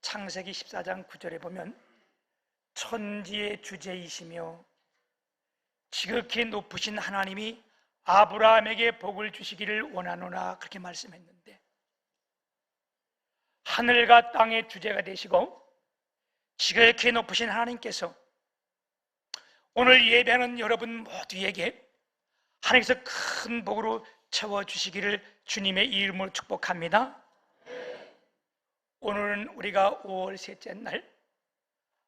창세기 14장 9절에 보면 천지의 주제이시며 지극히 높으신 하나님이 아브라함에게 복을 주시기를 원하노라, 그렇게 말씀했는데, 하늘과 땅의 주제가 되시고 지극히 높으신 하나님께서 오늘 예배하는 여러분 모두에게 하나님께서 큰 복으로 채워주시기를 주님의 이름으로 축복합니다. 오늘은 우리가 5월 셋째 날,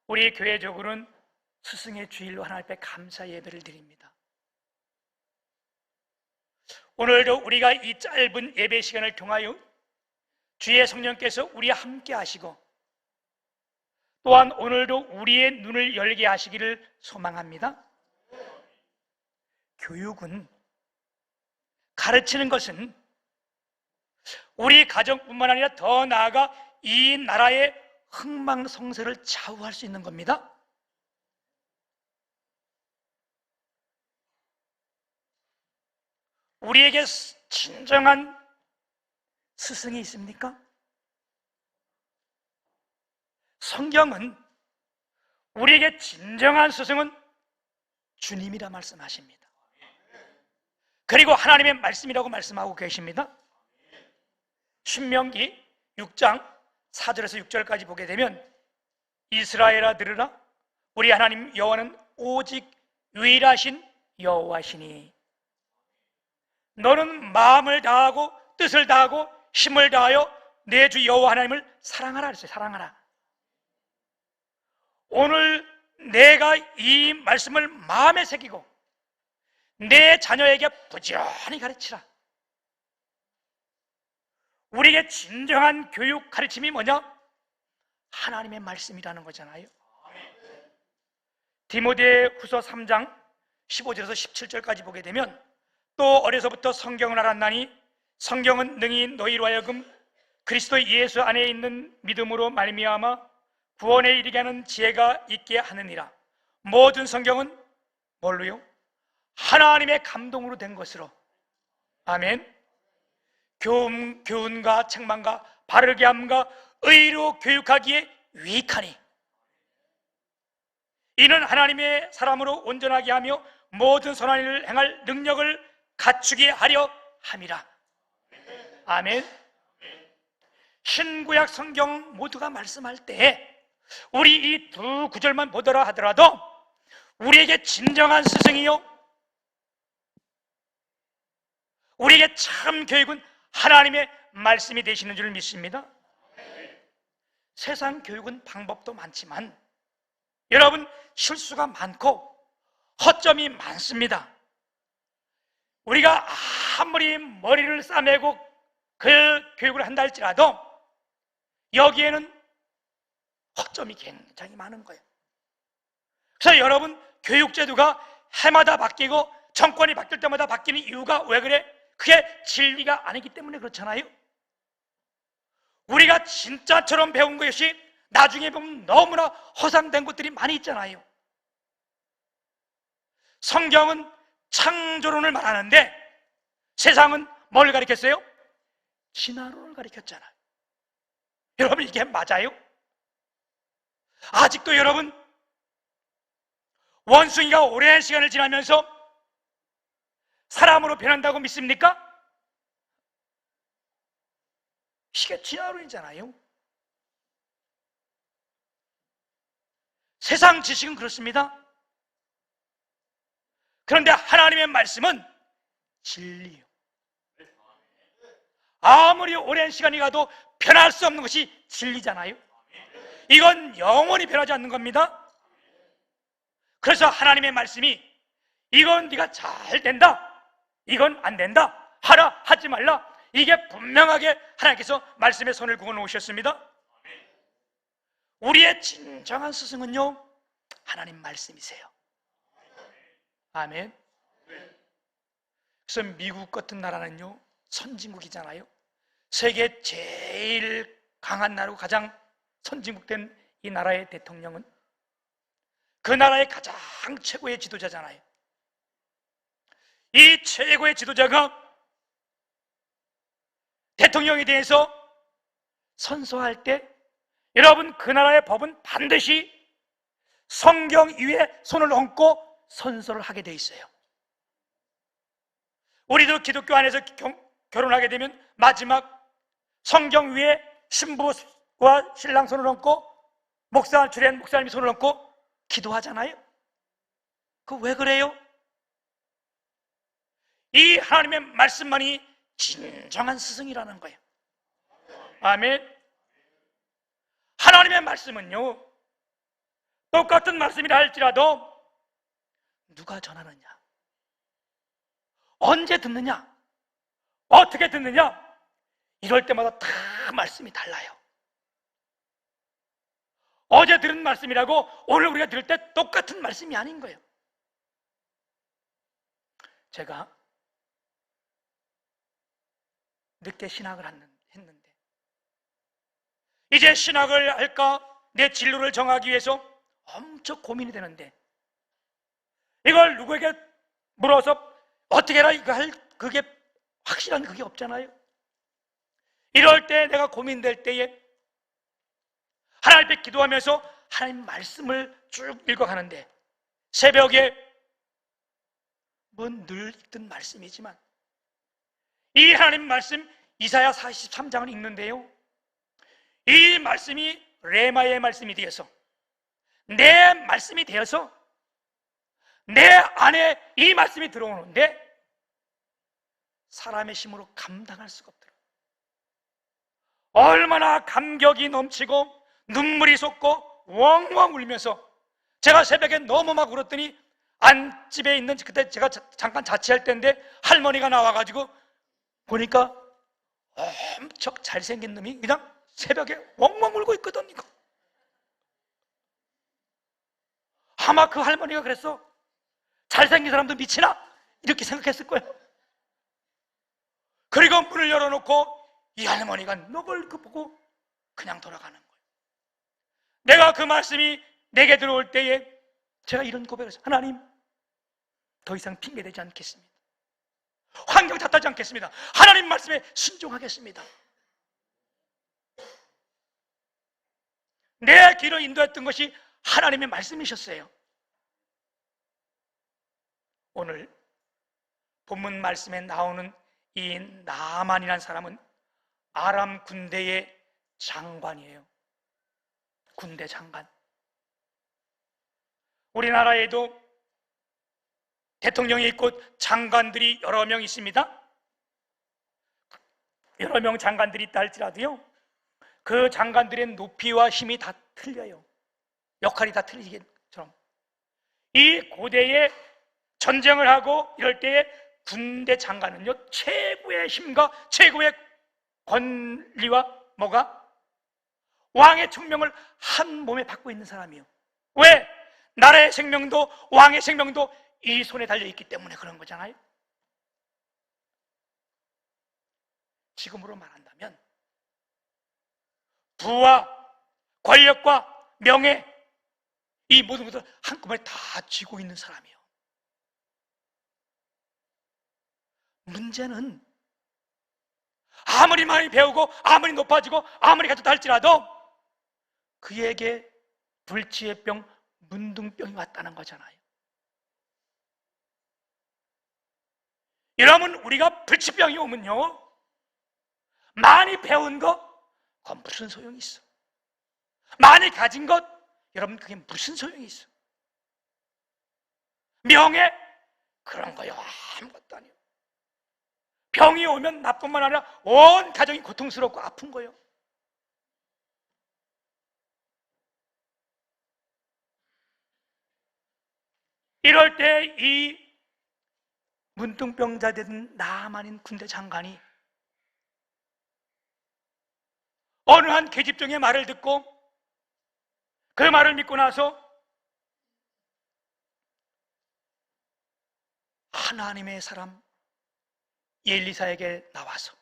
우리 교회적으로는 스승의 주일로 하나님 앞에 감사 예배를 드립니다. 오늘도 우리가 이 짧은 예배 시간을 통하여 주의 성령께서 우리와 함께 하시고, 또한 오늘도 우리의 눈을 열게 하시기를 소망합니다. 교육은, 가르치는 것은 우리 가정뿐만 아니라 더 나아가 이 나라의 흥망성쇠를 좌우할 수 있는 겁니다. 우리에게 진정한 스승이 있습니까? 성경은 우리에게 진정한 스승은 주님이라 말씀하십니다. 그리고 하나님의 말씀이라고 말씀하고 계십니다. 신명기 6장 4절에서 6절까지 보게 되면, 이스라엘아 들으라, 우리 하나님 여호와는 오직 유일하신 여호와시니 너는 마음을 다하고 뜻을 다하고 힘을 다하여 내 주 여호와 하나님을 사랑하라 그랬어요. 사랑하라. 오늘 내가 이 말씀을 마음에 새기고 내 자녀에게 부지런히 가르치라. 우리에게 진정한 교육 가르침이 뭐냐? 하나님의 말씀이라는 거잖아요. 디모데 후서 3장 15절에서 17절까지 보게 되면, 또 어려서부터 성경을 알았나니 성경은 능히 너희로 하여금 그리스도 예수 안에 있는 믿음으로 말미암아 구원에 이르게 하는 지혜가 있게 하느니라. 모든 성경은 뭘로요? 하나님의 감동으로 된 것으로, 아멘, 교훈과 책망과 바르게 함과 의로 교육하기에 유익하니 이는 하나님의 사람으로 온전하게 하며 모든 선한 일을 행할 능력을 갖추게 하려 함이라. 아멘. 신구약 성경 모두가 말씀할 때 우리 이 두 구절만 보더라 하더라도 우리에게 진정한 스승이요, 우리에게 참 교육은 하나님의 말씀이 되시는 줄 믿습니다. 세상 교육은 방법도 많지만 여러분, 실수가 많고 허점이 많습니다. 우리가 아무리 머리를 싸매고 그 교육을 한다 할지라도 여기에는 허점이 굉장히 많은 거예요. 그래서 여러분, 교육제도가 해마다 바뀌고 정권이 바뀔 때마다 바뀌는 이유가 왜 그래? 그게 진리가 아니기 때문에 그렇잖아요. 우리가 진짜처럼 배운 것이 나중에 보면 너무나 허상된 것들이 많이 있잖아요. 성경은 창조론을 말하는데 세상은 뭘 가르쳤어요? 진화론을 가르쳤잖아요. 여러분, 이게 맞아요? 아직도 여러분, 원숭이가 오랜 시간을 지나면서 사람으로 변한다고 믿습니까? 이게 진화론이잖아요. 세상 지식은 그렇습니다. 그런데 하나님의 말씀은 진리예요. 아무리 오랜 시간이 가도 변할 수 없는 것이 진리잖아요. 이건 영원히 변하지 않는 겁니다. 그래서 하나님의 말씀이 이건 네가 잘 된다, 이건 안 된다, 하라, 하지 말라, 이게 분명하게 하나님께서 말씀에 손을 그어 놓으셨습니다. 우리의 진정한 스승은요, 하나님 말씀이세요. 아멘. 그래서 미국 같은 나라는요, 선진국이잖아요. 세계 제일 강한 나라고 가장 선진국된 이 나라의 대통령은 그 나라의 가장 최고의 지도자잖아요. 이 최고의 지도자가 대통령에 대해서 선서할 때 여러분, 그 나라의 법은 반드시 성경 위에 손을 얹고 선서를 하게 돼 있어요. 우리도 기독교 안에서 결혼하게 되면 마지막 성경 위에 신부와 신랑 손을 얹고 주례한 목사님이 손을 얹고 기도하잖아요. 그 왜 그래요? 이 하나님의 말씀만이 진정한 스승이라는 거예요. 아멘. 하나님의 말씀은요, 똑같은 말씀이라 할지라도 누가 전하느냐, 언제 듣느냐, 어떻게 듣느냐, 이럴 때마다 다 말씀이 달라요. 어제 들은 말씀이라고 오늘 우리가 들을 때 똑같은 말씀이 아닌 거예요. 제가 늦게 신학을 했는데 이제 신학을 할까, 내 진로를 정하기 위해서 엄청 고민이 되는데 이걸 누구에게 물어서 어떻게 해라 이거 할 그게 확실한 그게 없잖아요. 이럴 때 내가 고민될 때에 하나님 앞에 기도하면서 하나님 말씀을 쭉 읽어가는데, 새벽에 뭐 늘 읽던 말씀이지만 이 하나님 말씀 이사야 43장을 읽는데요, 이 말씀이 레마의 말씀이 되어서, 내 말씀이 되어서 내 안에 이 말씀이 들어오는데 사람의 힘으로 감당할 수가 없더라고요. 얼마나 감격이 넘치고 눈물이 솟고 웡웡 울면서 제가 새벽에 너무 막 울었더니 안집에 있는, 그때 제가 잠깐 자취할 때인데 할머니가 나와가지고 보니까 엄청 잘생긴 놈이 그냥 새벽에 웡웡 울고 있거든. 이거 아마 그 할머니가 그랬어. 잘생긴 사람도 미치나? 이렇게 생각했을 거예요. 그리고 문을 열어놓고 이 할머니가 너걸 보고 그냥 돌아가는 거예요. 내가 그 말씀이 내게 들어올 때에 제가 이런 고백을 했어요. 하나님, 더 이상 핑계대지 않겠습니다. 환경 탓하지 않겠습니다. 하나님 말씀에 순종하겠습니다. 내 길을 인도했던 것이 하나님의 말씀이셨어요. 오늘 본문 말씀에 나오는 이 나만이라는 사람은 아람 군대의 장관이에요. 군대 장관. 우리나라에도 대통령이 있고 장관들이 여러 명 있습니다. 여러 명 장관들이 있다 할지라도요, 그 장관들의 높이와 힘이 다 틀려요. 역할이 다 틀리기처럼. 이 고대에 전쟁을 하고 이럴 때에 군대 장관은요, 최고의 힘과 최고의 권리와 뭐가? 왕의 총명을 한 몸에 받고 있는 사람이요. 왜? 나라의 생명도 왕의 생명도 이 손에 달려있기 때문에 그런 거잖아요. 지금으로 말한다면 부와 권력과 명예, 이 모든 것을 한꺼번에 다 쥐고 있는 사람이에요. 문제는 아무리 많이 배우고 아무리 높아지고 아무리 가졌다 할지라도 그에게 불치의 병, 문둥병이 왔다는 거잖아요. 여러분, 우리가 불치병이 오면요, 많이 배운 것, 그건 무슨 소용이 있어? 많이 가진 것, 여러분, 그게 무슨 소용이 있어? 명예? 그런 거요, 아무것도 아니에요. 병이 오면 나뿐만 아니라 온 가정이 고통스럽고 아픈 거예요. 이럴 때 이 문둥병자 된 나만인 군대 장관이 어느 한 계집종의 말을 듣고 그 말을 믿고 나서 하나님의 사람 엘리사에게 나와서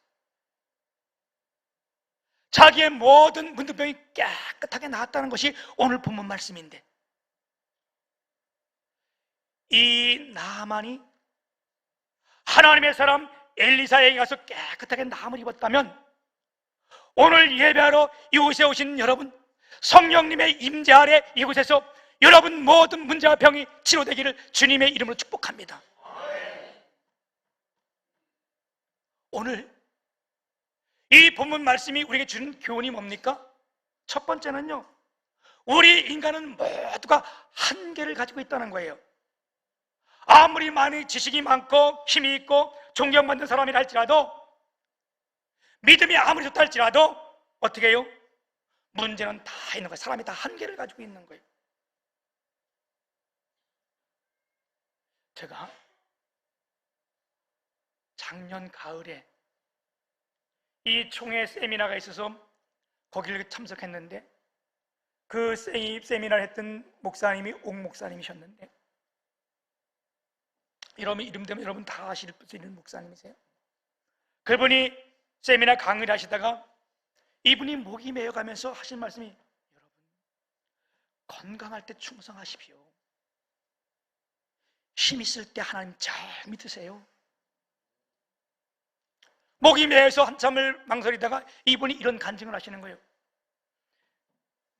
자기의 모든 문둥병이 깨끗하게 나았다는 것이 오늘 본문 말씀인데, 이 나만이 하나님의 사람 엘리사에게 가서 깨끗하게 나음을 입었다면 오늘 예배하러 이곳에 오신 여러분, 성령님의 임재 아래 이곳에서 여러분 모든 문제와 병이 치료되기를 주님의 이름으로 축복합니다. 오늘 이 본문 말씀이 우리에게 주는 교훈이 뭡니까? 첫 번째는요, 우리 인간은 모두가 한계를 가지고 있다는 거예요. 아무리 많이 지식이 많고 힘이 있고 존경받는 사람이라 할지라도, 믿음이 아무리 좋다 할지라도 어떻게 해요? 문제는 다 있는 거예요. 사람이 다 한계를 가지고 있는 거예요. 제가 작년 가을에 이 총회 세미나가 있어서 거기를 참석했는데, 그 세미나를 했던 목사님이 옥 목사님이셨는데, 이름 되면 여러분 다 아실 수 있는 목사님이세요. 그분이 세미나 강의를 하시다가 이분이 목이 메어가면서 하신 말씀이, 여러분 건강할 때 충성하십시오. 힘 있을 때 하나님 잘 믿으세요. 목이 메어서 한참을 망설이다가 이분이 이런 간증을 하시는 거예요.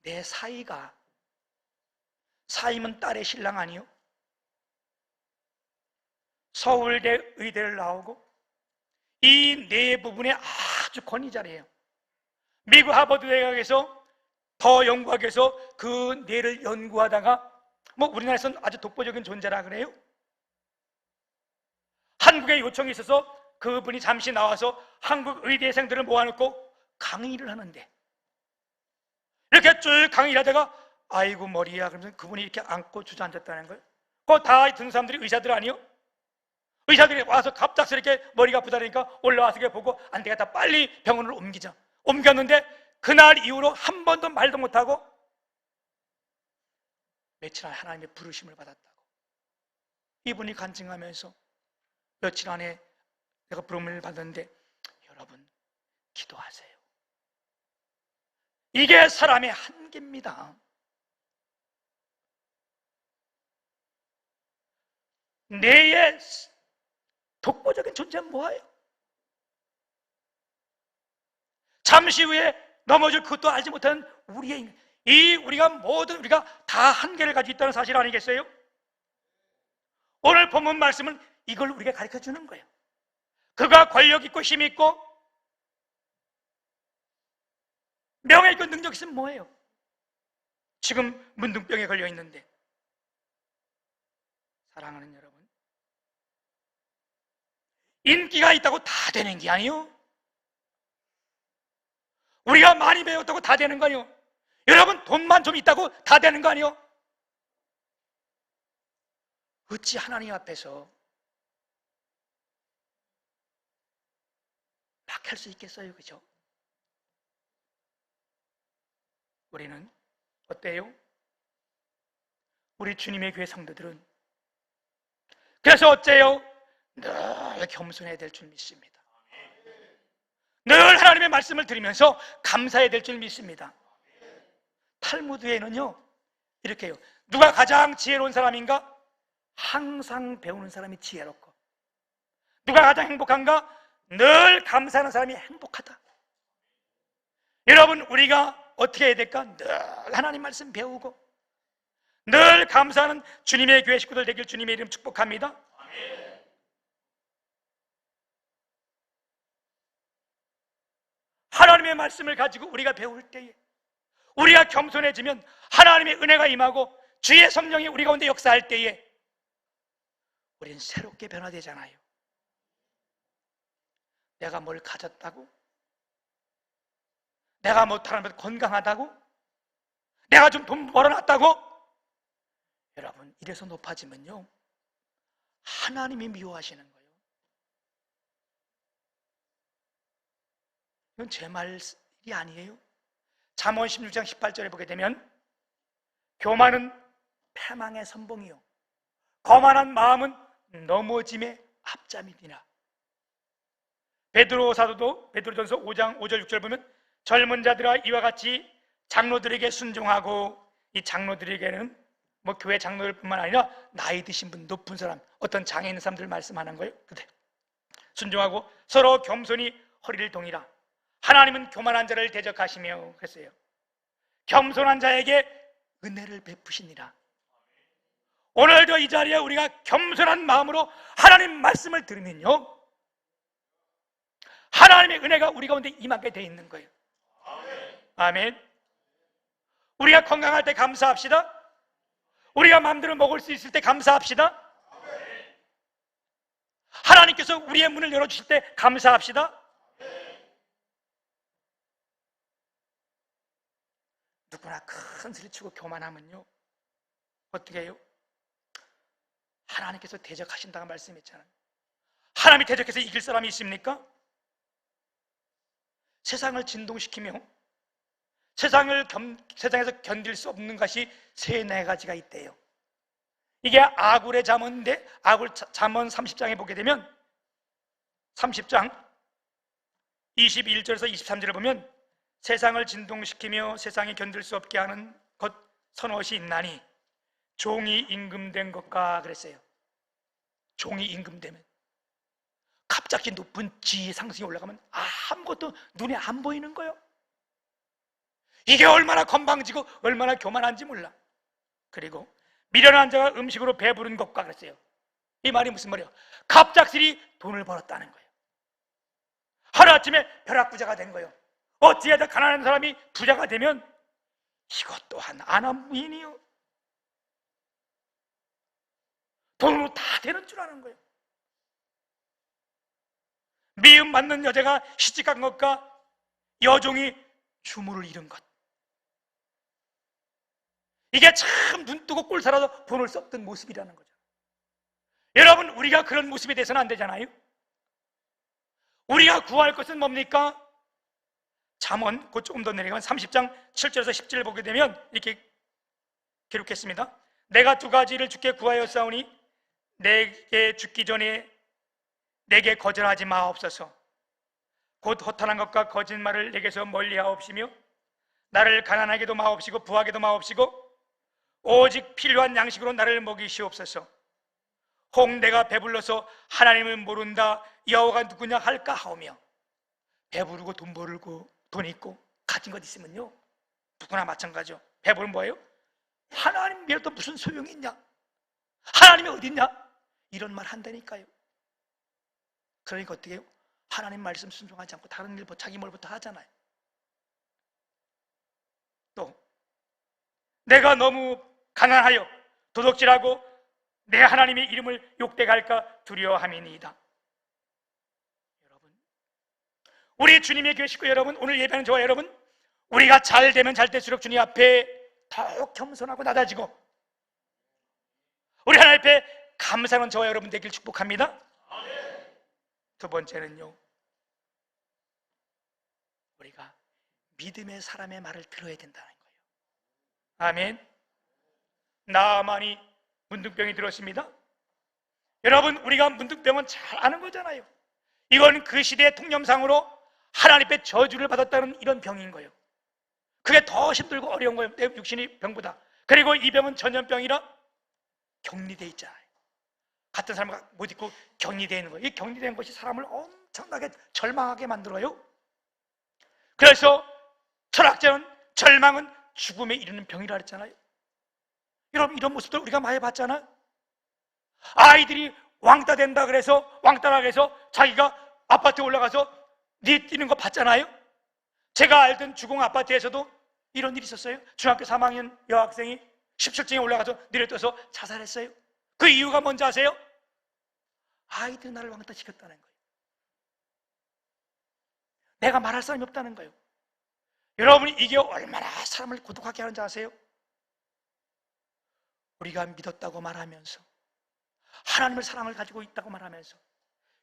내 사위면 딸의 신랑 아니요? 서울대 의대를 나오고 이 뇌 부분에 아주 권위자래요. 미국 하버드 대학에서 더 연구하기 위해서 그 뇌를 연구하다가 우리나라에서는 아주 독보적인 존재라 그래요. 한국에 요청이 있어서 그분이 잠시 나와서 한국 의대생들을 모아놓고 강의를 하는데, 이렇게 쭉 강의를 하다가 아이고 머리야 그러면서 그분이 이렇게 앉고 주저앉았다는 거예요. 그거 다 듣는 사람들이 의사들 아니요? 의사들이 와서 갑작스럽게 머리가 아프다니까 올라와서 보고 안 되겠다, 빨리 병원으로 옮기자. 옮겼는데 그날 이후로 한 번도 말도 못하고 며칠 안에 하나님의 부르심을 받았다고 이분이 간증하면서, 며칠 안에 내가 부름을 받았는데 여러분 기도하세요. 이게 사람의 한계입니다. 뇌의 독보적인 존재는 뭐예요? 잠시 후에 넘어질 그것도 알지 못하는 우리의 우리가 다 한계를 가지고 있다는 사실 아니겠어요? 오늘 본문 말씀은 이걸 우리에게 가르쳐 주는 거예요. 그가 권력 있고 힘 있고 명예 있고 능력 있으면 뭐예요? 지금 문둥병에 걸려 있는데, 사랑하는 여러분, 인기가 있다고 다 되는 게 아니요. 우리가 많이 배웠다고 다 되는 거 아니요. 여러분 돈만 좀 있다고 다 되는 거 아니요. 어찌 하나님 앞에서 막 할 수 있겠어요, 그죠? 우리는 어때요? 우리 주님의 교회 성도들은 그래서 어째요? 늘 겸손해야 될 줄 믿습니다. 늘 하나님의 말씀을 들으면서 감사해야 될 줄 믿습니다. 탈무드에는요 이렇게 해요. 누가 가장 지혜로운 사람인가? 항상 배우는 사람이 지혜롭고, 누가 가장 행복한가? 늘 감사하는 사람이 행복하다. 여러분 우리가 어떻게 해야 될까? 늘 하나님 말씀 배우고 늘 감사하는 주님의 교회 식구들 되길 주님의 이름 축복합니다. 하나님의 말씀을 가지고 우리가 배울 때에, 우리가 겸손해지면 하나님의 은혜가 임하고 주의 성령이 우리 가운데 역사할 때에 우리는 새롭게 변화되잖아요. 내가 뭘 가졌다고? 내가 다른 건강하다고? 내가 좀 돈 벌어놨다고? 여러분 이래서 높아지면요 하나님이 미워하시는 거예요. 이건 제 말이 아니에요. 잠언 16장 18절에 보게 되면, 교만은 패망의 선봉이요 거만한 마음은 넘어짐의 앞잠이니라. 베드로 사도도 베드로전서 5장 5절 6절 보면, 젊은 자들아 이와 같이 장로들에게 순종하고, 이 장로들에게는 교회 장로들뿐만 아니라 나이 드신 분, 높은 사람, 어떤 장애 있는 사람들 말씀하는 거예요. 순종하고 서로 겸손히 허리를 동이라. 하나님은 교만한 자를 대적하시며 그랬어요. 겸손한 자에게 은혜를 베푸시니라. 오늘도 이 자리에 우리가 겸손한 마음으로 하나님 말씀을 들으면요, 하나님의 은혜가 우리 가운데 임하게 돼 있는 거예요. 아멘. 우리가 건강할 때 감사합시다. 우리가 마음대로 먹을 수 있을 때 감사합시다. 하나님께서 우리의 문을 열어주실 때 감사합시다. 누구나 큰 소리치고 교만하면요, 어떻게 해요? 하나님께서 대적하신다고 말씀했잖아요. 하나님이 대적해서 이길 사람이 있습니까? 세상을 진동시키며 세상에서 견딜 수 없는 것이 세 네 가지가 있대요. 이게 아굴의 잠언인데, 아굴 잠언 30장에 보게 되면 30장 21절에서 23절을 보면 세상을 진동시키며 세상이 견딜 수 없게 하는 것 선엇이 있나니 종이 임금된 것과 그랬어요. 종이 임금되면 갑자기 높은 지위 상승이 올라가면 아무것도 눈에 안 보이는 거예요. 이게 얼마나 건방지고 얼마나 교만한지 몰라. 그리고 미련한 자가 음식으로 배부른 것과 그랬어요. 이 말이 무슨 말이에요? 갑작스레 돈을 벌었다는 거예요. 하루아침에 벼락부자가 된 거예요. 어찌 하다 가난한 사람이 부자가 되면 이것 또한 안한무인이요, 돈으로 다 되는 줄 아는 거예요. 미움 받는 여자가 시집간 것과 여종이 주물을 잃은 것, 이게 참 눈뜨고 꼴 살아서 돈을 썼던 모습이라는 거죠. 여러분, 우리가 그런 모습이 돼서는 안 되잖아요. 우리가 구할 것은 뭡니까? 잠언, 곧 조금 더 내려가면 30장 7절에서 10절을 보게 되면 이렇게 기록했습니다. 내가 두 가지를 주께 구하였사오니 내게 죽기 전에 내게 거절하지 마옵소서. 곧 허탄한 것과 거짓말을 내게서 멀리하옵시며 나를 가난하게도 마옵시고 부하게도 마옵시고 오직 필요한 양식으로 나를 먹이시옵소서. 혹 내가 배불러서 하나님을 모른다 여호와가 누구냐 할까 하오며. 배부르고 돈 벌고 돈 있고 가진 것 있으면요, 누구나 마찬가지죠. 배부르면 뭐예요? 하나님 믿어도 무슨 소용이 있냐, 하나님이 어디 있냐, 이런 말 한다니까요. 그러니까 어떻게 해요? 하나님 말씀 순종하지 않고 다른 일부터 자기 뭘부터 하잖아요. 또 내가 너무 가난하여 도둑질하고 내 하나님의 이름을 욕되갈까 두려워함이니이다. 여러분, 우리 주님의 교회 식구 여러분, 오늘 예배하는 저와 여러분, 우리가 잘 되면 잘 될수록 주님 앞에 더욱 겸손하고 낮아지고 우리 하나님 앞에 감사하는 저와 여러분 되길 축복합니다. 두 번째는요, 우리가 믿음의 사람의 말을 들어야 된다는 거예요. 아멘. 나아만이 문둥병이 들었습니다. 여러분, 우리가 문둥병은 잘 아는 거잖아요. 이건 그 시대의 통념상으로 하나님의 저주를 받았다는 이런 병인 거예요. 그게 더 힘들고 어려운 거예요, 내 육신의 병보다. 그리고 이 병은 전염병이라 격리되어 있잖아요. 같은 사람과 못 있고 격리되어 있는 거예요. 이 격리된 것이 사람을 엄청나게 절망하게 만들어요. 그래서 철학자는 절망은 죽음에 이르는 병이라 그랬잖아요. 여러분, 이런 모습들 우리가 많이 봤잖아요. 아이들이 왕따 된다 그래서 왕따라 그래서 자기가 아파트에 올라가서 뛰는 거 봤잖아요. 제가 알던 주공 아파트에서도 이런 일이 있었어요. 중학교 3학년 여학생이 17층에 올라가서 내려떠서 자살했어요. 그 이유가 뭔지 아세요? 아이들이 나를 왕따시켰다는 거예요. 내가 말할 사람이 없다는 거예요. 여러분이 이게 얼마나 사람을 고독하게 하는지 아세요? 우리가 믿었다고 말하면서 하나님의 사랑을 가지고 있다고 말하면서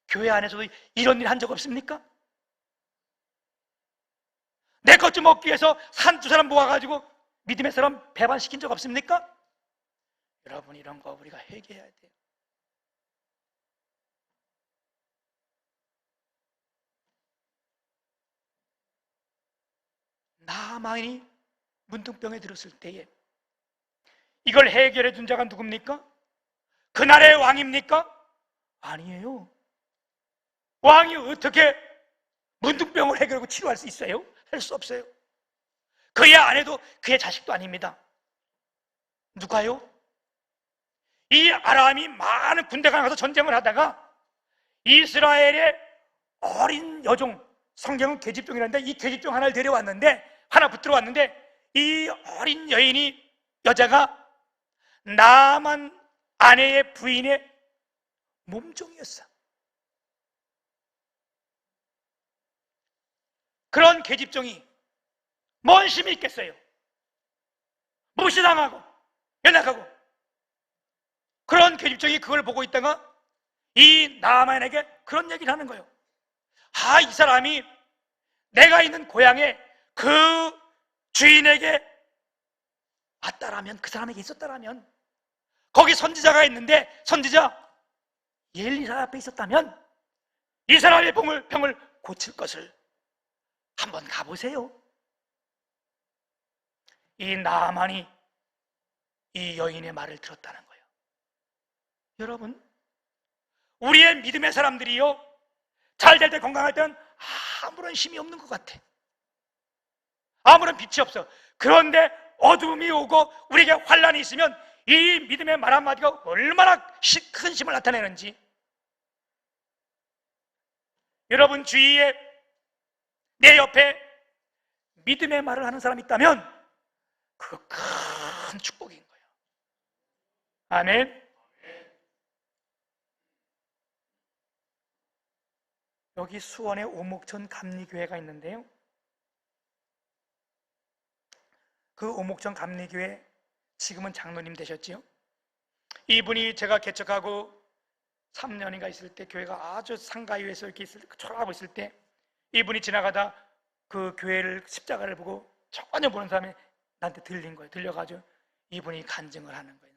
교회 안에서도 이런 일 한 적 없습니까? 내 것 좀 얻기 위해서 한두 사람 모아가지고 믿음의 사람 배반시킨 적 없습니까? 여러분, 이런 거 우리가 회개해야 돼요. 나아만이 문둥병에 들었을 때에 이걸 해결해 준 자가 누굽니까? 그날의 왕입니까? 아니에요. 왕이 어떻게 문둥병을 해결하고 치료할 수 있어요? 할 수 없어요. 그의 아내도 그의 자식도 아닙니다. 누가요? 이 아람이 많은 군대가 나가서 전쟁을 하다가 이스라엘의 어린 여종, 성경은 계집종이라는데 이 계집종 하나를 데려왔는데, 하나 붙들어 왔는데, 이 어린 여자가 나만 아내의 부인의 몸종이었어. 그런 계집종이 뭔 힘이 있겠어요? 무시당하고 연약하고. 그런 계집종이 그걸 보고 있다가 이 나만에게 그런 얘기를 하는 거예요. 아, 이 사람이 내가 있는 고향에 그 주인에게 왔다라면, 그 사람에게 있었다라면, 거기 선지자가 있는데 선지자 엘리사 앞에 있었다면 이 사람의 병을 고칠 것을 한번 가보세요. 이 나만이 이 여인의 말을 들었다는 거예요. 여러분, 우리의 믿음의 사람들이요, 잘 될 때, 건강할 때는 아무런 힘이 없는 것 같아. 아무런 빛이 없어. 그런데 어둠이 오고 우리에게 환란이 있으면 이 믿음의 말 한마디가 얼마나 큰 힘을 나타내는지. 여러분 주위에, 내 옆에 믿음의 말을 하는 사람이 있다면 그거 큰 축복인 거예요. 아멘. 여기 수원에 오목천 감리교회가 있는데요, 그 오목천 감리교회 지금은 장로님 되셨지요. 이분이 제가 개척하고 3년인가 있을 때, 교회가 아주 상가위에서 이렇게 초라하고 있을 때, 이분이 지나가다 그 교회를, 십자가를 보고 전혀 모르는 사람이 나한테 들린 거예요. 들려가지고 이분이 간증을 하는 거예요.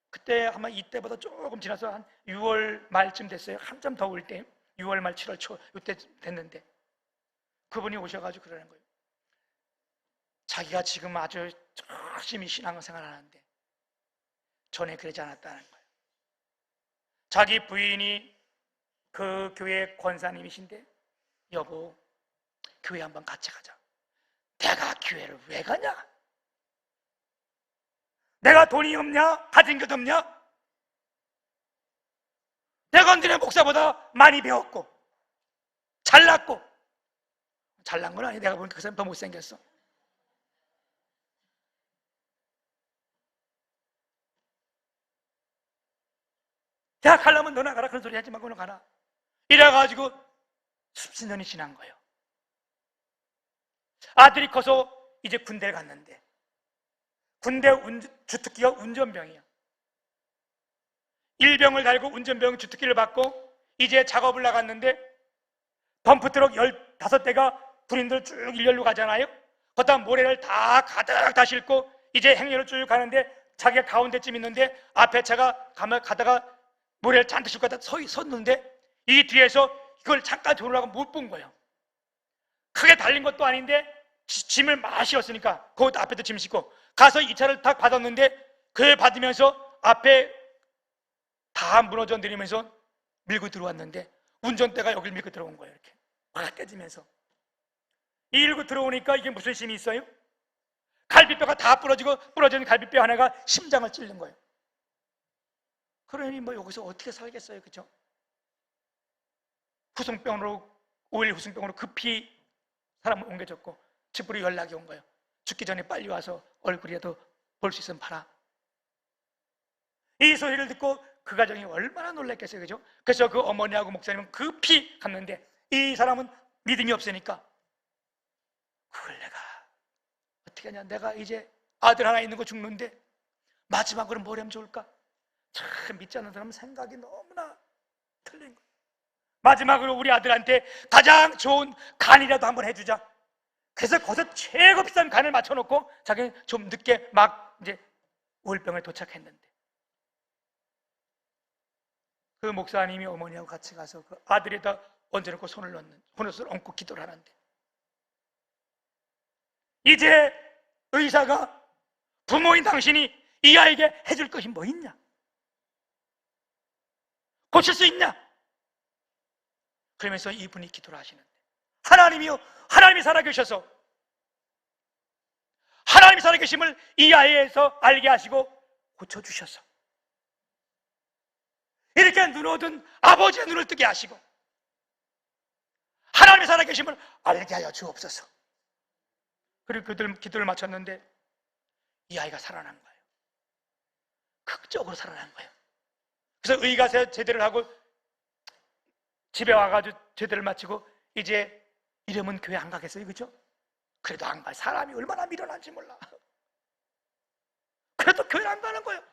그때 아마 이때보다 조금 지나서 한 6월 말쯤 됐어요. 한참 더울 때, 6월 말 7월 초 이때 됐는데 그분이 오셔가지고 그러는 거예요. 자기가 지금 아주 열심히 신앙생활 하는데 전에 그러지 않았다는 거예요. 자기 부인이 그 교회 권사님이신데, 여보, 교회 한번 같이 가자. 내가 교회를 왜 가냐? 내가 돈이 없냐? 가진 것 없냐? 내가 너네 목사보다 많이 배웠고 잘났고. 잘난 건 아니야. 내가 보니까 그 사람 더 못생겼어. 대학 가려면 너나 가라, 그런 소리 하지 말고 너 가라. 이래가지고 수십 년이 지난 거예요. 아들이 커서 이제 군대를 갔는데, 군대 주특기가 운전병이야. 일병을 달고 운전병 주특기를 받고 이제 작업을 나갔는데, 덤프트럭 15대가 군인들 쭉 일렬로 가잖아요. 거기다 모래를 다 가득 다 싣고 이제 행렬을 쭉 가는데, 자기가 가운데쯤 있는데 앞에 차가 가다가 모래를 잔뜩 싣고 가다 섰는데, 이 뒤에서 이걸 잠깐 들어오려고 못 본 거예요. 크게 달린 것도 아닌데 짐을 많이 실었으니까 그 앞에도 짐 싣고 가서 이 차를 딱 받았는데, 그걸 받으면서 앞에 다 무너져 내리면서 밀고 들어왔는데, 운전대가 여기를 밀고 들어온 거예요. 이렇게 확 깨지면서. 밀고 들어오니까 이게 무슨 힘이 있어요? 갈비뼈가 다 부러진 갈비뼈 하나가 심장을 찔른 거예요. 그러니 뭐 여기서 어떻게 살겠어요, 그죠? 후승병으로, 5일 후승병으로 급히 사람을 옮겨졌고 집으로 연락이 온 거예요. 죽기 전에 빨리 와서 얼굴이라도 볼 수 있으면 봐라. 이 소리를 듣고 그 가정이 얼마나 놀랐겠어요, 그죠? 그래서 그 어머니하고 목사님은 급히 갔는데, 이 사람은 믿음이 없으니까 그걸 내가 어떻게 하냐, 내가 이제 아들 하나 있는 거 죽는데 마지막으로 뭘 하면 좋을까? 참 믿지 않는 사람은 생각이 너무나 틀린 거예요. 마지막으로 우리 아들한테 가장 좋은 간이라도 한번 해주자. 그래서 거기서 최고 비싼 간을 맞춰놓고 자기는 좀 늦게 막 이제 우울병에 도착했는데, 그 목사님이 어머니하고 같이 가서 그 아들에다 얹어놓고 손을 얹고 기도를 하는데, 이제 의사가 부모인 당신이 이 아이에게 해줄 것이 뭐 있냐? 고칠 수 있냐? 그러면서 이분이 기도를 하시는데, 하나님이 살아계셔서 하나님이 살아계심을 이 아이에서 알게 하시고 고쳐주셔서 이렇게 눈 얻은 아버지의 눈을 뜨게 하시고 하나님이 살아계심을 알게 하여 주옵소서. 그리고 그들 기도를 마쳤는데 이 아이가 살아난 거예요. 극적으로 살아난 거예요. 그래서 의가서 제대를 하고 집에 와가지고 제대를 마치고 이제 이러면 교회 안 가겠어요, 그죠? 그래도 안 가. 사람이 얼마나 미련한지 몰라. 그래도 교회 안 가는 거예요.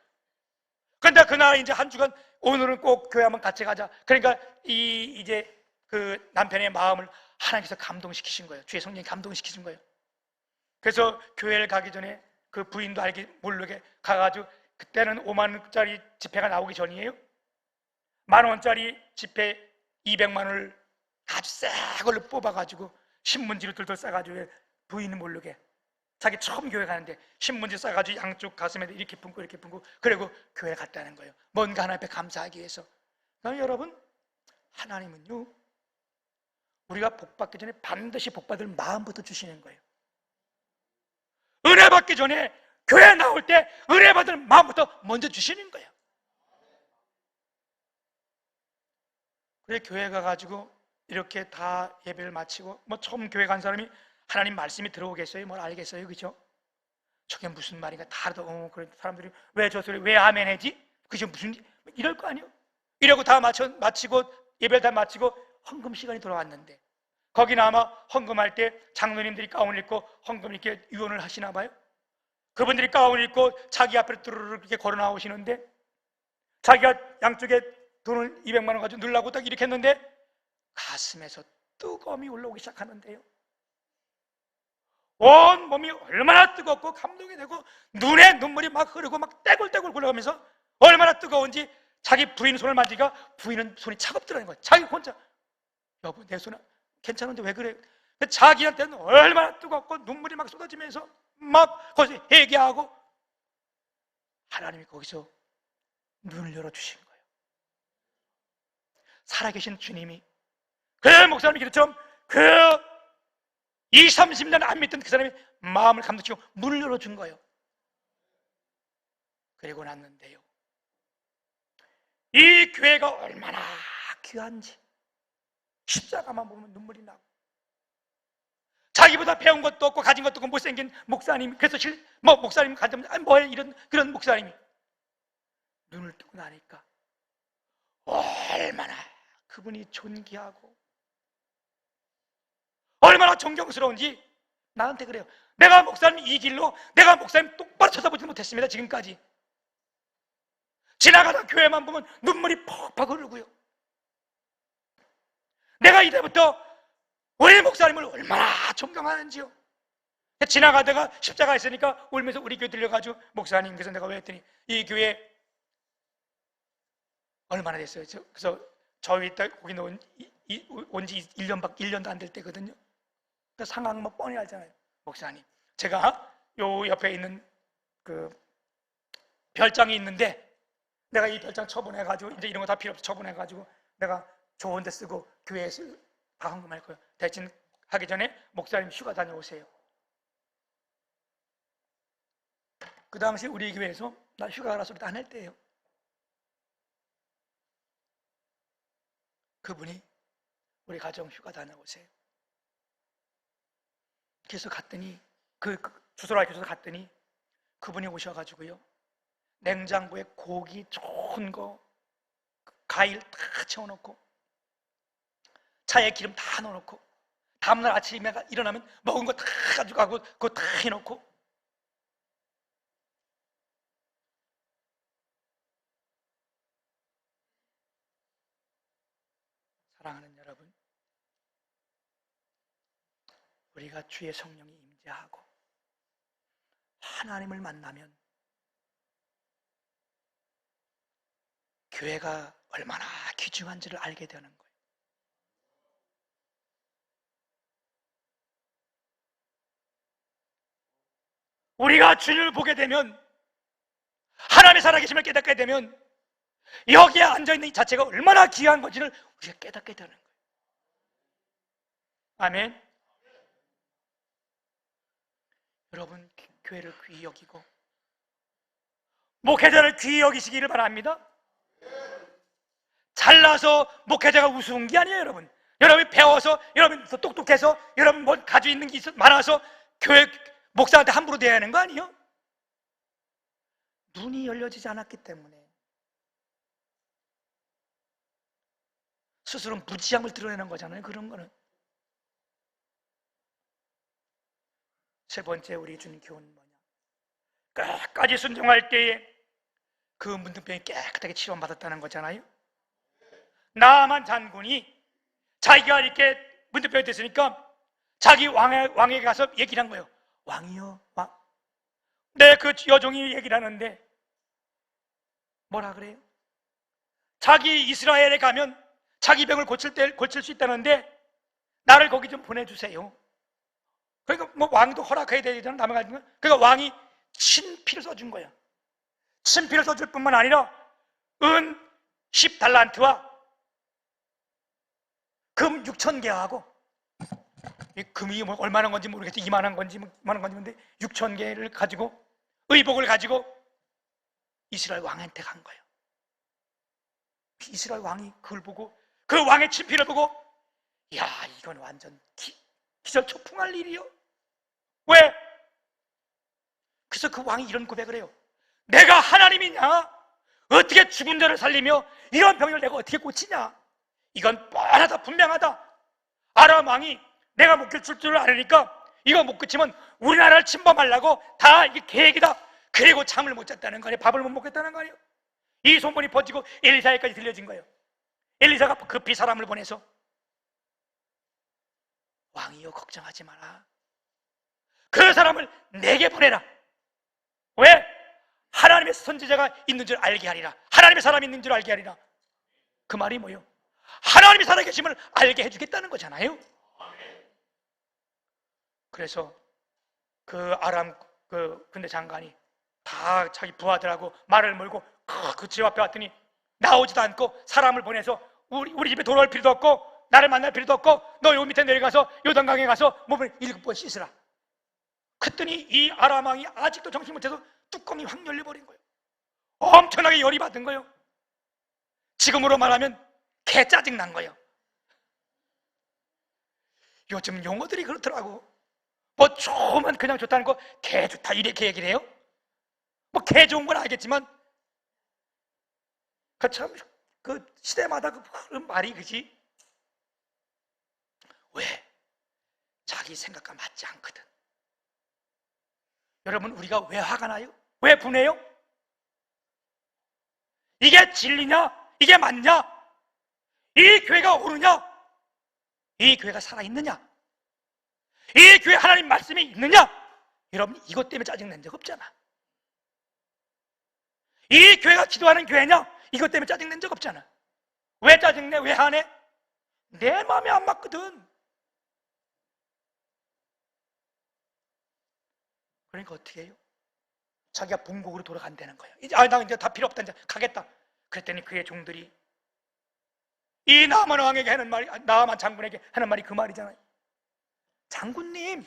그런데 그날 이제 한 주간 오늘은 꼭 교회 한번 같이 가자. 그러니까 이제 그 남편의 마음을 하나님께서 감동시키신 거예요. 주의 성령이 감동시키신 거예요. 그래서 교회를 가기 전에 그 부인도 알게 모르게 가가지고 그때는 5만 원짜리 지폐가 나오기 전이에요. 10,000원짜리 지폐 200만 원을 아주 새 걸로 뽑아가지고 신문지로 들들 싸가지고 부인이 모르게 자기 처음 교회 가는데 신문지 싸가지고 양쪽 가슴에 이렇게 품고 이렇게 품고 그리고 교회 갔다는 거예요. 뭔가 하나님 앞에 감사하기 위해서. 그러니까 여러분, 하나님은요 우리가 복 받기 전에 반드시 복 받을 마음부터 주시는 거예요. 은혜 받기 전에 교회 나올 때 은혜 받을 마음부터 먼저 주시는 거예요. 그래 교회 가가지고 이렇게 다 예배를 마치고 뭐 처음 교회 간 사람이 하나님 말씀이 들어오겠어요? 뭘 알겠어요? 그죠? 저게 무슨 말인가 다르다. 그런 사람들이 왜 저 소리 왜 아멘 해지? 그게 무슨 이럴 거 아니에요? 이러고 다 마치고 예배를 다 마치고 헌금 시간이 돌아왔는데 거기는 아마 헌금할 때 장로님들이 가운을 입고 헌금 이렇게 유언을 하시나 봐요. 그분들이 가운을 입고 자기 앞에 뚜루룩 이렇게 걸어 나오시는데 자기가 양쪽에 돈을 200만 원 가지고 넣으려고 딱 이렇게 했는데 가슴에서 뜨거움이 올라오기 시작하는데요. 온 몸이 얼마나 뜨겁고 감동이 되고 눈에 눈물이 막 흐르고 막 떼굴떼굴 굴러가면서 얼마나 뜨거운지 자기 부인 손을 만지니까 부인은 손이 차갑더라는 거예요. 자기 혼자 여보 내 손은 괜찮은데 왜 그래? 자기한테는 얼마나 뜨겁고 눈물이 막 쏟아지면서 막 거기서 회개하고 하나님이 거기서 눈을 열어주신 거예요. 살아계신 주님이 그 목사님 기도처럼 그 20, 30년 안 믿던 그 사람이 마음을 감동시키고 문을 열어준 거예요. 그리고 났는데요 이 교회가 얼마나 귀한지 십자가만 보면 눈물이 나고 자기보다 배운 것도 없고 가진 것도 없고 못생긴 목사님 그래서 목사님 가자면 뭐야 이런 그런 목사님이 눈을 뜨고 나니까 얼마나 그분이 존귀하고 얼마나 존경스러운지 나한테 그래요. 내가 목사님 이 길로 내가 목사님 똑바로 쳐다보지 못했습니다. 지금까지 지나가다 교회만 보면 눈물이 퍽퍽 흐르고요. 내가 이때부터 우리 목사님을 얼마나 존경하는지요. 지나가다가 십자가 있으니까 울면서 우리 교회 들려가지고 목사님 그래서 내가 왜 했더니 이 교회 얼마나 됐어요. 그래서 저희 거기 온지 1년도 안 될 때거든요. 그러니까 상황 뭐 뻔히 알잖아요. 목사님 제가 요 옆에 있는 그 별장이 있는데 내가 이 별장 처분해가지고 이제 이런 거 다 필요 없어 처분해가지고 내가 좋은 데 쓰고 교회에 다 헌금할 거예요. 대신 하기 전에 목사님 휴가 다녀오세요. 그 당시 우리 교회에서 나 휴가 가라 소리도 안 할 때예요. 그분이 우리 가정 휴가 다녀오세요. 그래서 갔더니 그 주소를 알려줘서 갔더니 그분이 오셔가지고요 냉장고에 고기 좋은 거 과일 다 채워놓고 차에 기름 다 넣어놓고 다음날 아침에 일어나면 먹은 거 다 가져가고 그거 다 해놓고 사랑하는 여러분, 우리가 주의 성령이 임재하고 하나님을 만나면 교회가 얼마나 귀중한지를 알게 되는 거예요. 우리가 주님을 보게 되면 하나님의 살아계심을 깨닫게 되면 여기에 앉아있는 이 자체가 얼마나 귀한 건지를 우리가 깨닫게 되는 거예요. 아멘. 여러분 교회를 귀히 여기고 목회자를 귀히 여기시기를 바랍니다. 잘나서 목회자가 우스운 게 아니에요, 여러분. 여러분이 배워서, 여러분이 더 똑똑해서, 여러분 뭐 가지고 있는 게 많아서 교회 목사한테 함부로 대해야 하는 거 아니에요? 눈이 열려지지 않았기 때문에 스스로 무지함을 드러내는 거잖아요. 그런 거는. 세 번째 우리 주는 교훈은 뭐냐? 끝까지 순종할 때에 그 문둥병이 깨끗하게 치료받았다는 거잖아요. 나아만 장군이 자기가 이렇게 문둥병이 됐으니까 자기 왕에게 가서 얘기를 한 거예요. 왕이요, 왕. 네, 그 여종이 얘기를 하는데 뭐라 그래요? 자기 이스라엘에 가면 자기 병을 고칠 수 있다는데 나를 거기 좀 보내주세요. 그러니까 뭐 왕도 허락해야 되잖아. 남의 가진 거. 그러니까 왕이 친필을 써준 거야. 친필을 써줄 뿐만 아니라 은 10달란트와 금 6,000개하고, 이 금이 뭐 얼마나 건지 모르겠지. 2만원 건지 2만원 건지인데 6,000개를 가지고 의복을 가지고 이스라엘 왕한테 간 거예요. 이스라엘 왕이 그걸 보고, 그 왕의 친필을 보고, 야, 이건 완전 기절초풍할 일이요. 왜? 그래서 그 왕이 이런 고백을 해요. 내가 하나님이냐? 어떻게 죽은 자를 살리며 이런 병을 내가 어떻게 고치냐? 이건 뻔하다, 분명하다. 아람 왕이 내가 못 고칠 줄 아니까 이거 못 고치면 우리나라를 침범하려고 다 이게 계획이다. 그리고 잠을 못 잤다는 거 아니에요. 밥을 못 먹겠다는 거 아니에요. 이 소문이 퍼지고 엘리사에까지 들려진 거예요. 엘리사가 급히 사람을 보내서 왕이여 걱정하지 마라. 그 사람을 내게 보내라. 왜? 하나님의 선지자가 있는 줄 알게 하리라. 하나님의 사람이 있는 줄 알게 하리라. 그 말이 뭐예요? 하나님이 살아계심을 알게 해주겠다는 거잖아요. 그래서 그 아람 그 군대 장관이 다 자기 부하들하고 말을 몰고 그 집 앞에 왔더니 나오지도 않고 사람을 보내서 우리 집에 돌아올 필요도 없고 나를 만날 필요도 없고 너 요 밑에 내려가서 요단강에 가서 몸을 7번 씻으라. 그랬더니 이 아람 왕이 아직도 정신 못해서 뚜껑이 확 열려버린 거예요. 엄청나게 열이 받은 거예요. 지금으로 말하면 개 짜증 난 거예요. 요즘 용어들이 그렇더라고. 뭐 좋으면 그냥 좋다는 거, 개 좋다 이렇게 얘기를 해요. 뭐 개 좋은 건 알겠지만 그 참 그 시대마다 그 말이 그지. 왜? 자기 생각과 맞지 않거든. 여러분, 우리가 왜 화가 나요? 왜 분해요? 이게 진리냐? 이게 맞냐? 이 교회가 옳으냐? 이 교회가 살아있느냐? 이 교회 하나님 말씀이 있느냐? 여러분, 이것 때문에 짜증낸 적 없잖아. 이 교회가 기도하는 교회냐? 이것 때문에 짜증낸 적 없잖아. 왜 짜증내? 왜 안 해? 내 마음에 안 맞거든. 그러니까 어떻게 해요? 자기가 본국으로 돌아간다는 거예요. 나 이제 다 필요 없다, 이제 가겠다. 그랬더니 그의 종들이 이 나아만 왕에게 하는 말이, 나아만 장군에게 하는 말이 그 말이잖아요. 장군님,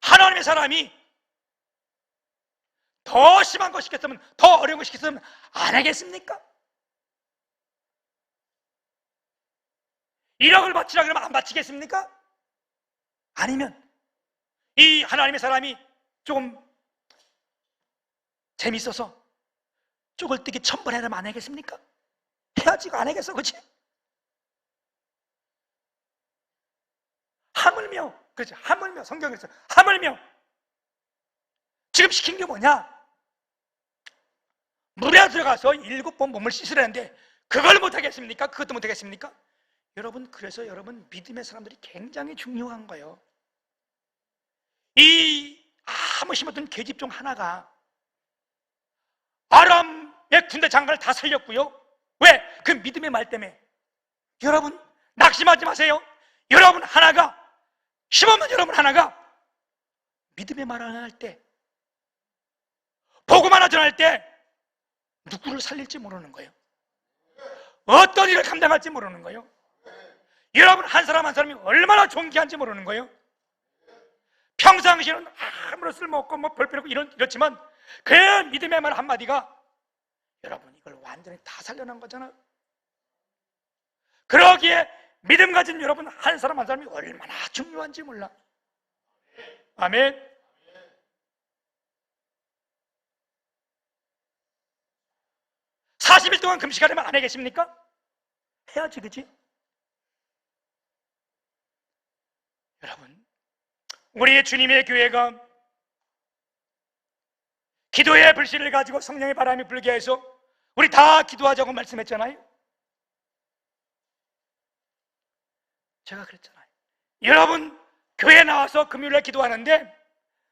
하나님의 사람이 더 심한 거 시켰으면, 더 어려운 거 시켰으면 안 하겠습니까? 1억을 바치라 그러면 안 바치겠습니까? 아니면 이 하나님의 사람이 조금 재밌어서 쪼글뜨기 1,000번 해라면 안 하겠습니까? 해야지. 안 하겠어, 그치? 하물며, 그렇지? 하물며, 성경에서 하물며 지금 시킨 게 뭐냐? 물에 들어가서 7번 몸을 씻으라는데 그걸 못하겠습니까? 그것도 못하겠습니까? 여러분, 그래서 여러분, 믿음의 사람들이 굉장히 중요한 거예요. 이 아무 심었던 계집 중 하나가 아람의 군대 장관을 다 살렸고요. 왜? 그 믿음의 말 때문에. 여러분, 낙심하지 마세요. 여러분 하나가, 힘없는 여러분 하나가 믿음의 말 하나 할 때, 복음 하나 전할 때 누구를 살릴지 모르는 거예요. 어떤 일을 감당할지 모르는 거예요. 여러분 한 사람 한 사람이 얼마나 존귀한지 모르는 거예요. 평상시에는 아무런 쓸모없고 뭐 별 필요 없고 이렇지만 그 믿음의 말 한마디가 여러분 이걸 완전히 다 살려낸 거잖아요. 그러기에 믿음 가진 여러분 한 사람 한 사람이 얼마나 중요한지 몰라. 아멘. 40일 동안 금식하려면 안 하겠습니까? 해야지, 그치? 여러분, 우리의 주님의 교회가 기도의 불씨를 가지고 성령의 바람이 불게 해서 우리 다 기도하자고 말씀했잖아요. 제가 그랬잖아요. 여러분 교회 나와서 금요일에 기도하는데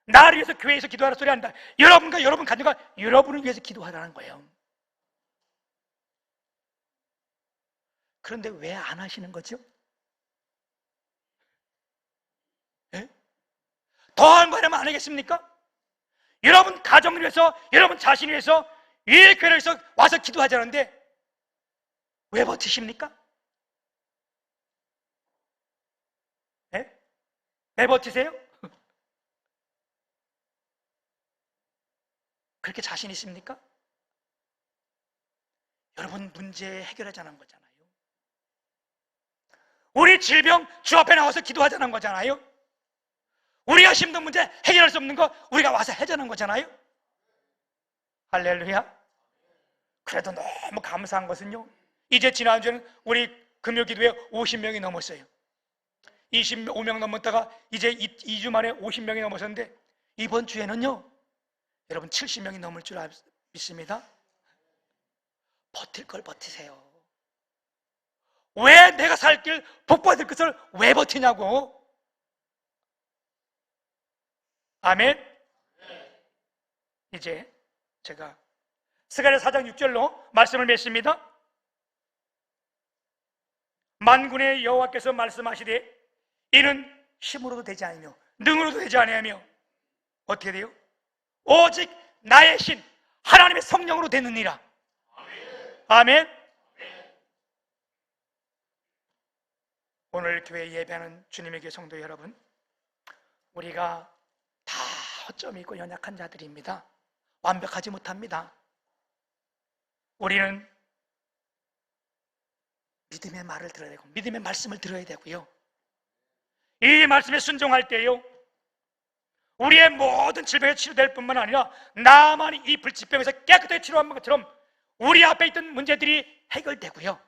나를 위해서 교회에서 기도하라 소리 한다. 여러분과 여러분 가정과 여러분을 위해서 기도하라는 거예요. 그런데 왜 안 하시는 거죠? 예? 더한 거 하려면 안 하겠습니까? 여러분 가정을 위해서, 여러분 자신을 위해서 이 교회에서 와서 기도하자는데 왜 버티십니까? 예? 왜 버티세요? 그렇게 자신 있습니까? 여러분 문제 해결하자는 거잖아요. 우리 질병 주 앞에 나와서 기도하자는 거잖아요. 우리가 힘든 문제 해결할 수 없는 거 우리가 와서 해자는 거잖아요. 할렐루야. 그래도 너무 감사한 것은요, 이제 지난주에는 우리 금요기도에 50명이 넘었어요. 25명 넘었다가 이제 2주 만에 50명이 넘었었는데 이번 주에는요 여러분 70명이 넘을 줄 믿습니다. 버틸 걸 버티세요. 왜 내가 살 길 복받을 것을 왜 버티냐고. 아멘. 이제 제가 스가랴 4장 6절로 말씀을 맺습니다. 만군의 여호와께서 말씀하시되 이는 힘으로도 되지 아니며 능으로도 되지 아니하며 어떻게 돼요? 오직 나의 신 하나님의 성령으로 되느니라. 아멘. 오늘 교회 예배하는 주님의 교회 성도 여러분, 우리가 다 허점이 있고 연약한 자들입니다. 완벽하지 못합니다. 우리는 믿음의 말을 들어야 되고 믿음의 말씀을 들어야 되고요, 이 말씀에 순종할 때요 우리의 모든 질병에 치료될 뿐만 아니라 나만이 이 불치병에서 깨끗하게 치료한 것처럼 우리 앞에 있던 문제들이 해결되고요,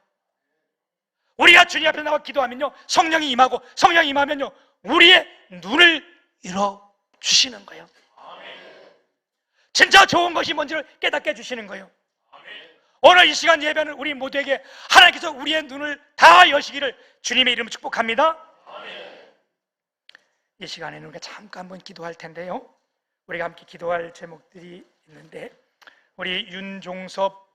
우리가 주님 앞에 나와 기도하면요 성령이 임하고, 성령이 임하면요 우리의 눈을 열어주시는 거예요. 진짜 좋은 것이 뭔지를 깨닫게 해주시는 거예요. 오늘 이 시간 예배는 우리 모두에게 하나님께서 우리의 눈을 다 여시기를 주님의 이름으로 축복합니다. 이 시간에는 우리가 잠깐 한번 기도할 텐데요, 우리가 함께 기도할 제목들이 있는데, 우리 윤종섭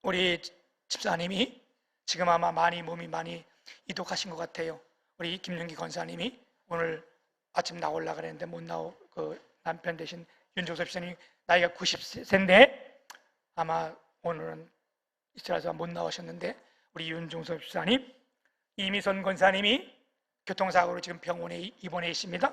우리 집사님이 지금 아마 몸이 많이 이독하신 것 같아요. 우리 김윤기 권사님이 오늘 아침 나오려고 그랬는데 못 나오고, 그 남편 대신 윤종섭 집사님이 나이가 90세인데 아마 오늘은 이스라엘에서 못 나오셨는데, 우리 윤종섭 집사님, 이미선 권사님이 교통사고로 지금 병원에 입원해 있습니다.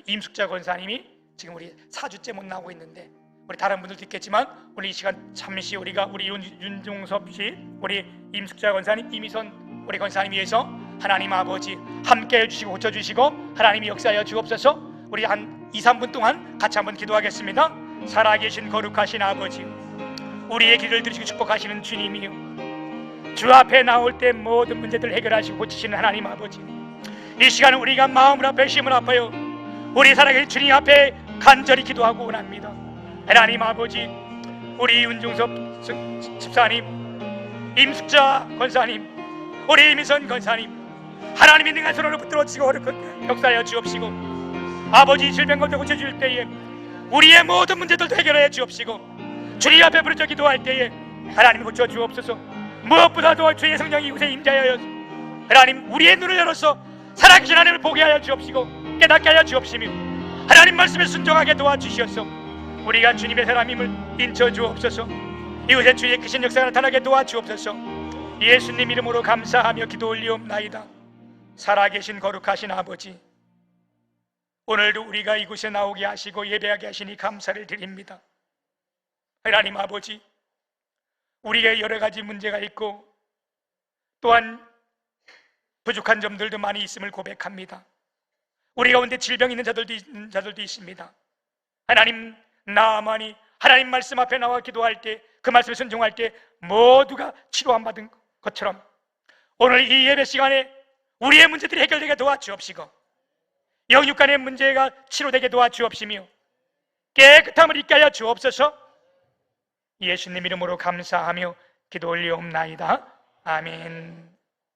임숙자 권사님이 지금 우리 4주째 못 나오고 있는데, 우리 다른 분들도 있겠지만 오늘 이 시간 잠시 우리가 우리 윤종섭 씨, 우리 임숙자 권사님, 이미선 우리 권사님 위해서 하나님 아버지 함께 해주시고 고쳐주시고 하나님이 역사하여 주옵소서. 우리 한 2-3분 동안 같이 한번 기도하겠습니다. 살아계신 거룩하신 아버지, 우리의 기도를 들으시고 축복하시는 주님이요, 주 앞에 나올 때 모든 문제들 해결하시고 고치시는 하나님 아버지, 이 시간은 우리가 마음을 아파요, 심을 아파요, 우리 살아계신 주님 앞에 간절히 기도하고 원합니다. 하나님 아버지, 우리 윤종섭 집사님, 임숙자 권사님, 우리 이미선 권사님, 하나님이 능한 손으로 붙들어 주시고 역사하여 주옵시고, 아버지 질병을 고쳐줄 때에 우리의 모든 문제들도 해결하여 주옵시고, 주님 앞에 부르짖어 기도할 때에 하나님 고쳐 주옵소서. 무엇보다도 주의 성령이 이곳에 임재하여 하나님 우리의 눈을 열어서 살아계신 하나님을 보게 하여 주옵시고 깨닫게 하여 주옵시며, 하나님 말씀에 순종하게 도와주시옵소서. 우리가 주님의 사람임을 인쳐 주옵소서. 이곳에 주의 크신 역사가 나타나게 도와주옵소서. 예수님 이름으로 감사하며 기도 올리옵나이다. 살아계신 거룩하신 아버지, 오늘도 우리가 이곳에 나오게 하시고 예배하게 하시니 감사를 드립니다. 하나님 아버지, 우리가 여러 가지 문제가 있고 또한 부족한 점들도 많이 있음을 고백합니다. 우리 가운데 질병 있는 자들도 있습니다. 하나님, 나만이 하나님 말씀 앞에 나와 기도할 때, 그 말씀에 순종할 때 모두가 치료함 받은 것처럼 오늘 이 예배 시간에 우리의 문제들이 해결되게 도와주옵시고 영육 간의 문제가 치료되게 도와주옵시며 깨끗함을 있게 하여 주옵소서. 예수님 이름으로 감사하며 기도 올리옵나이다. 아멘.